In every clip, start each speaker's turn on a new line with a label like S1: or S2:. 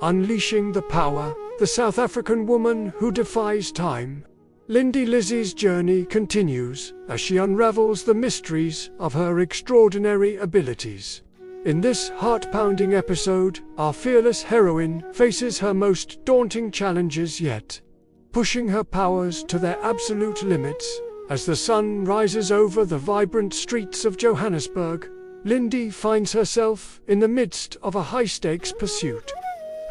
S1: Unleashing the power, the South African woman who defies time. Lindy Lizzie's journey continues as she unravels the mysteries of her extraordinary abilities. In this heart-pounding episode, our fearless heroine faces her most daunting challenges yet, pushing her powers to their absolute limits. As the sun rises over the vibrant streets of Johannesburg, Lindy finds herself in the midst of a high-stakes pursuit.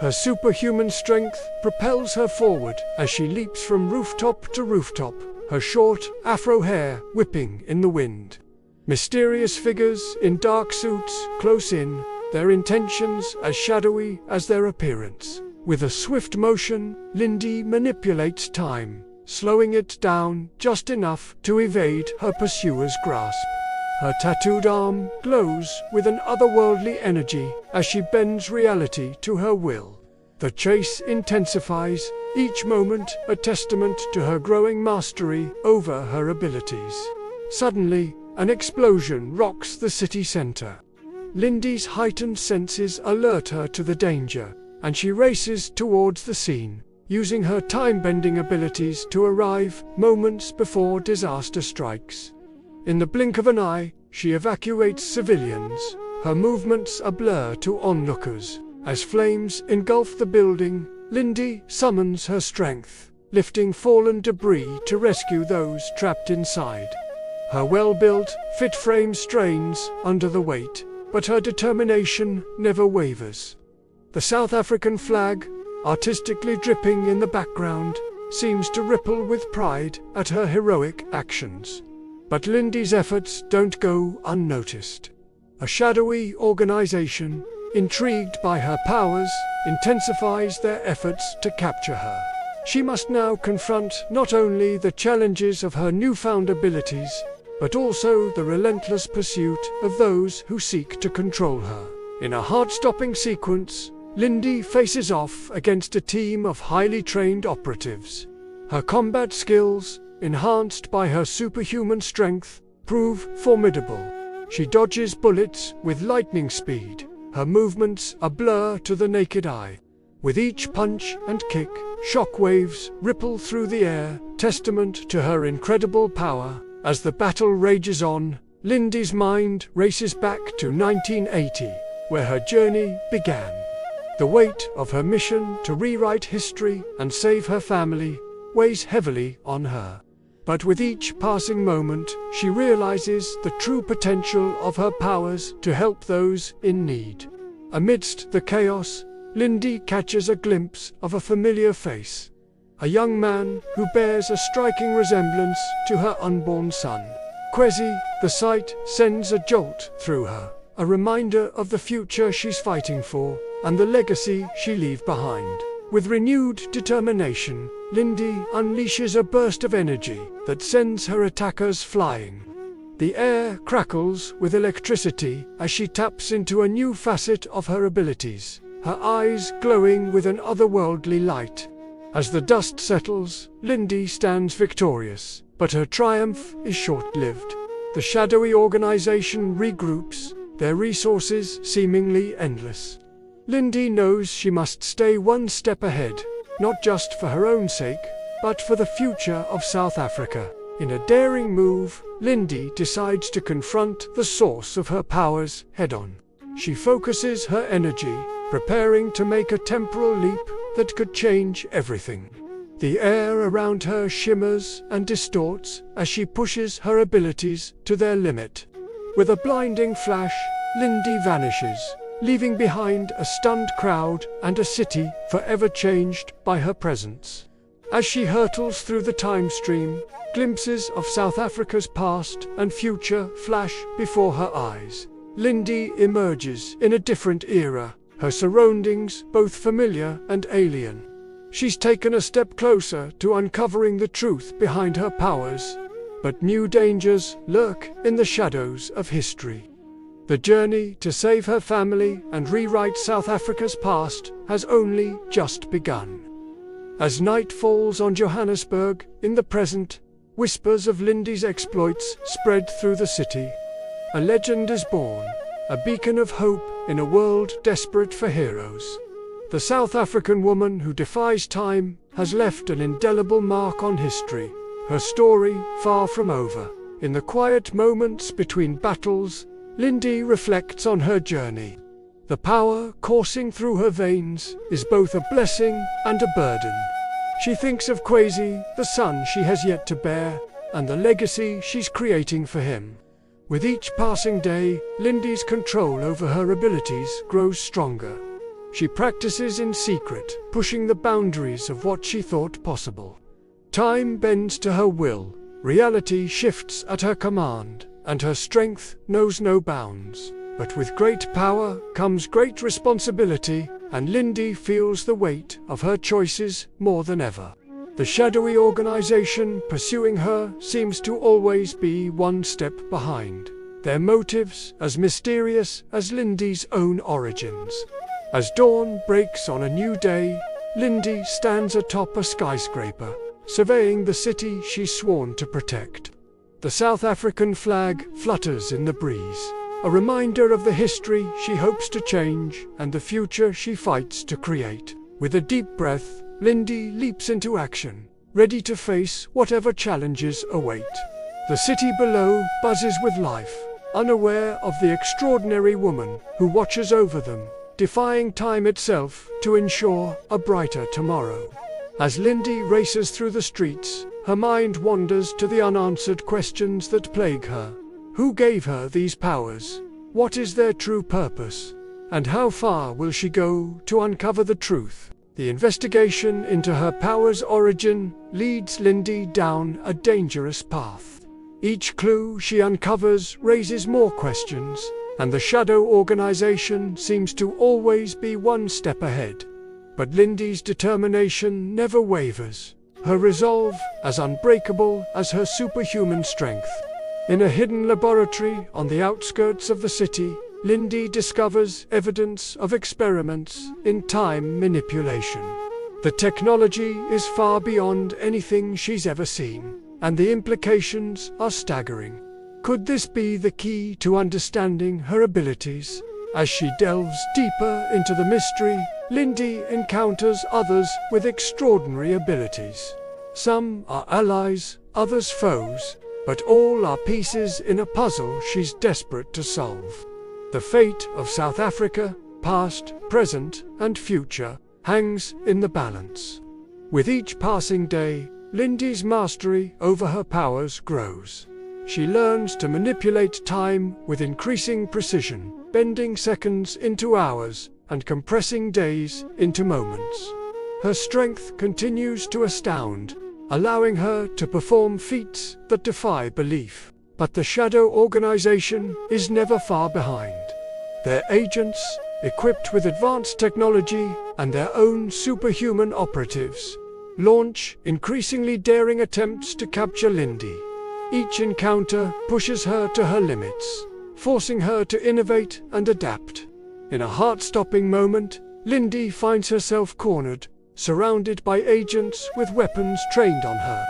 S1: Her superhuman strength propels her forward as she leaps from rooftop to rooftop, her short afro hair whipping in the wind. Mysterious figures in dark suits close in, their intentions as shadowy as their appearance. With a swift motion, Lindy manipulates time, slowing it down just enough to evade her pursuer's grasp. Her tattooed arm glows with an otherworldly energy as she bends reality to her will. The chase intensifies, each moment a testament to her growing mastery over her abilities. Suddenly, an explosion rocks the city center. Lindy's heightened senses alert her to the danger, and she races towards the scene, using her time-bending abilities to arrive moments before disaster strikes. In the blink of an eye, she evacuates civilians, her movements a blur to onlookers. As flames engulf the building, Lindy summons her strength, lifting fallen debris to rescue those trapped inside. Her well-built, fit frame strains under the weight, but her determination never wavers. The South African flag, artistically dripping in the background, seems to ripple with pride at her heroic actions. But Lindy's efforts don't go unnoticed. A shadowy organization, intrigued by her powers, intensifies their efforts to capture her. She must now confront not only the challenges of her newfound abilities, but also the relentless pursuit of those who seek to control her. In a heart-stopping sequence, Lindy faces off against a team of highly trained operatives. Her combat skills, enhanced by her superhuman strength, prove formidable. She dodges bullets with lightning speed, her movements a blur to the naked eye. With each punch and kick, shockwaves ripple through the air, testament to her incredible power. As the battle rages on, Lindy's mind races back to 1980, where her journey began. The weight of her mission to rewrite history and save her family weighs heavily on her. But with each passing moment, she realizes the true potential of her powers to help those in need. Amidst the chaos, Lindy catches a glimpse of a familiar face. A young man who bears a striking resemblance to her unborn son. Kwesi, the sight sends a jolt through her, a reminder of the future she's fighting for, and the legacy she leaves behind. With renewed determination, Lindy unleashes a burst of energy that sends her attackers flying. The air crackles with electricity as she taps into a new facet of her abilities, her eyes glowing with an otherworldly light. As the dust settles, Lindy stands victorious, but her triumph is short-lived. The shadowy organization regroups, their resources seemingly endless. Lindy knows she must stay one step ahead, not just for her own sake, but for the future of South Africa. In a daring move, Lindy decides to confront the source of her powers head-on. She focuses her energy, preparing to make a temporal leap that could change everything. The air around her shimmers and distorts as she pushes her abilities to their limit. With a blinding flash, Lindy vanishes, leaving behind a stunned crowd and a city forever changed by her presence. As she hurtles through the time stream, glimpses of South Africa's past and future flash before her eyes. Lindy emerges in a different era, her surroundings both familiar and alien. She's taken a step closer to uncovering the truth behind her powers, but new dangers lurk in the shadows of history. The journey to save her family and rewrite South Africa's past has only just begun. As night falls on Johannesburg, in the present, whispers of Lindy's exploits spread through the city. A legend is born, a beacon of hope in a world desperate for heroes. The South African woman who defies time has left an indelible mark on history. Her story far from over. In the quiet moments between battles, Lindy reflects on her journey. The power coursing through her veins is both a blessing and a burden. She thinks of Kwesi, the son she has yet to bear, and the legacy she's creating for him. With each passing day, Lindy's control over her abilities grows stronger. She practices in secret, pushing the boundaries of what she thought possible. Time bends to her will, reality shifts at her command, and her strength knows no bounds. But with great power comes great responsibility, and Lindy feels the weight of her choices more than ever. The shadowy organization pursuing her seems to always be one step behind, their motives as mysterious as Lindy's own origins. As dawn breaks on a new day, Lindy stands atop a skyscraper, surveying the city she's sworn to protect. The South African flag flutters in the breeze, a reminder of the history she hopes to change and the future she fights to create. With a deep breath, Lindy leaps into action, ready to face whatever challenges await. The city below buzzes with life, unaware of the extraordinary woman who watches over them, defying time itself to ensure a brighter tomorrow. As Lindy races through the streets, her mind wanders to the unanswered questions that plague her. Who gave her these powers? What is their true purpose? And how far will she go to uncover the truth? The investigation into her power's origin leads Lindy down a dangerous path. Each clue she uncovers raises more questions, and the shadow organization seems to always be one step ahead. But Lindy's determination never wavers, her resolve as unbreakable as her superhuman strength. In a hidden laboratory on the outskirts of the city, Lindy discovers evidence of experiments in time manipulation. The technology is far beyond anything she's ever seen, and the implications are staggering. Could this be the key to understanding her abilities? As she delves deeper into the mystery, Lindy encounters others with extraordinary abilities. Some are allies, others foes, but all are pieces in a puzzle she's desperate to solve. The fate of South Africa, past, present, and future, hangs in the balance. With each passing day, Lindy's mastery over her powers grows. She learns to manipulate time with increasing precision, bending seconds into hours and compressing days into moments. Her strength continues to astound, allowing her to perform feats that defy belief. But the shadow organization is never far behind. Their agents, equipped with advanced technology and their own superhuman operatives, launch increasingly daring attempts to capture Lindy. Each encounter pushes her to her limits, forcing her to innovate and adapt. In a heart-stopping moment, Lindy finds herself cornered, surrounded by agents with weapons trained on her.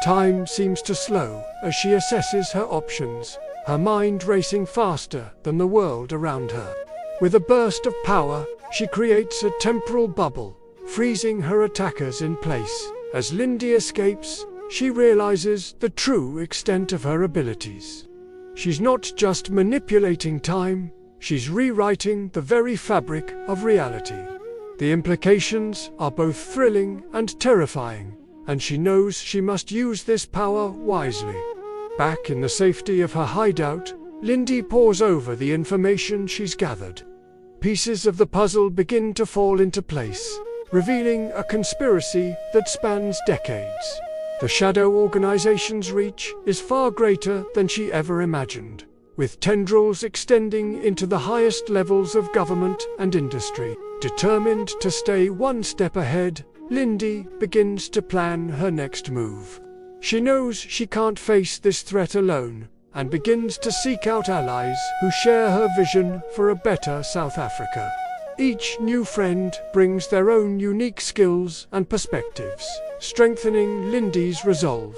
S1: Time seems to slow as she assesses her options, her mind racing faster than the world around her. With a burst of power, she creates a temporal bubble, freezing her attackers in place. As Lindy escapes, she realizes the true extent of her abilities. She's not just manipulating time, she's rewriting the very fabric of reality. The implications are both thrilling and terrifying, and she knows she must use this power wisely. Back in the safety of her hideout, Lindy pores over the information she's gathered. Pieces of the puzzle begin to fall into place, revealing a conspiracy that spans decades. The shadow organization's reach is far greater than she ever imagined, with tendrils extending into the highest levels of government and industry. Determined to stay one step ahead, Lindy begins to plan her next move. She knows she can't face this threat alone, and begins to seek out allies who share her vision for a better South Africa. Each new friend brings their own unique skills and perspectives, strengthening Lindy's resolve.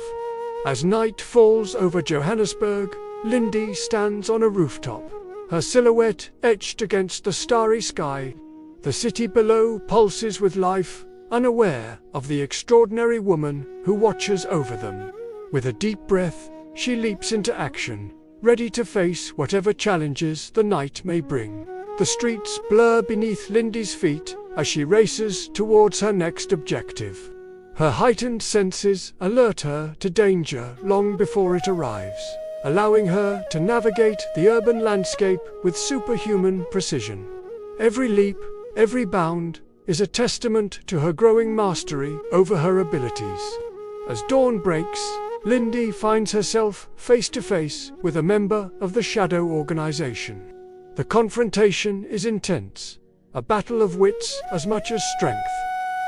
S1: As night falls over Johannesburg, Lindy stands on a rooftop, her silhouette etched against the starry sky. The city below pulses with life, unaware of the extraordinary woman who watches over them. With a deep breath, she leaps into action, ready to face whatever challenges the night may bring. The streets blur beneath Lindy's feet as she races towards her next objective. Her heightened senses alert her to danger long before it arrives, allowing her to navigate the urban landscape with superhuman precision. Every leap, every bound, is a testament to her growing mastery over her abilities. As dawn breaks, Lindy finds herself face to face with a member of the Shadow Organization. The confrontation is intense, a battle of wits as much as strength.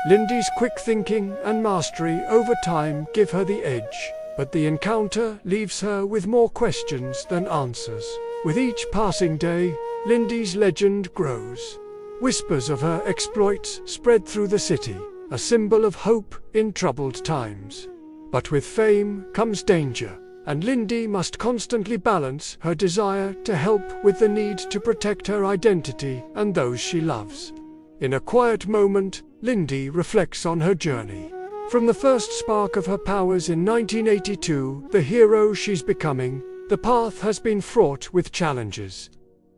S1: Lindy's quick thinking and mastery over time give her the edge, but the encounter leaves her with more questions than answers. With each passing day, Lindy's legend grows. Whispers of her exploits spread through the city, a symbol of hope in troubled times. But with fame comes danger, and Lindy must constantly balance her desire to help with the need to protect her identity and those she loves. In a quiet moment, Lindy reflects on her journey. From the first spark of her powers in 1982, the hero she's becoming, the path has been fraught with challenges.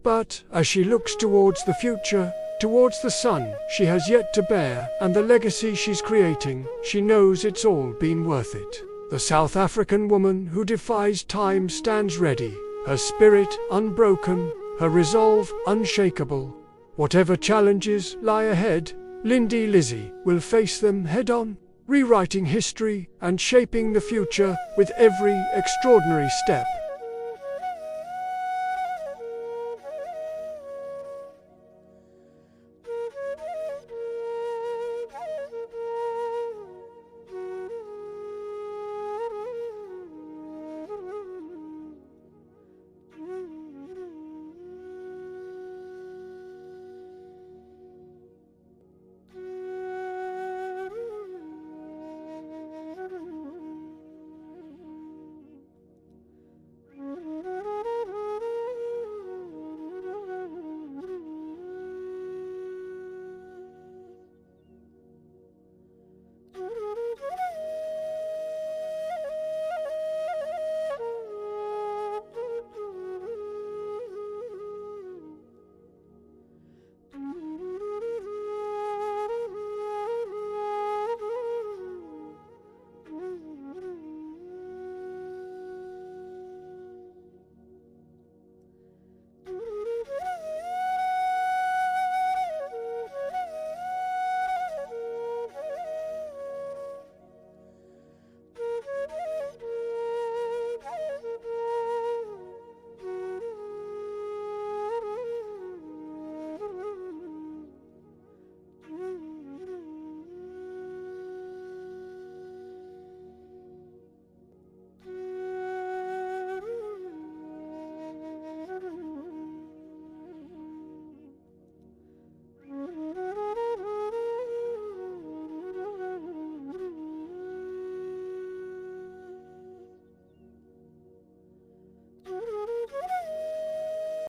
S1: But as she looks towards the future, towards the son she has yet to bear and the legacy she's creating, she knows it's all been worth it. The South African woman who defies time stands ready, her spirit unbroken, her resolve unshakable. Whatever challenges lie ahead, Lindy Lizzie will face them head-on, rewriting history and shaping the future with every extraordinary step.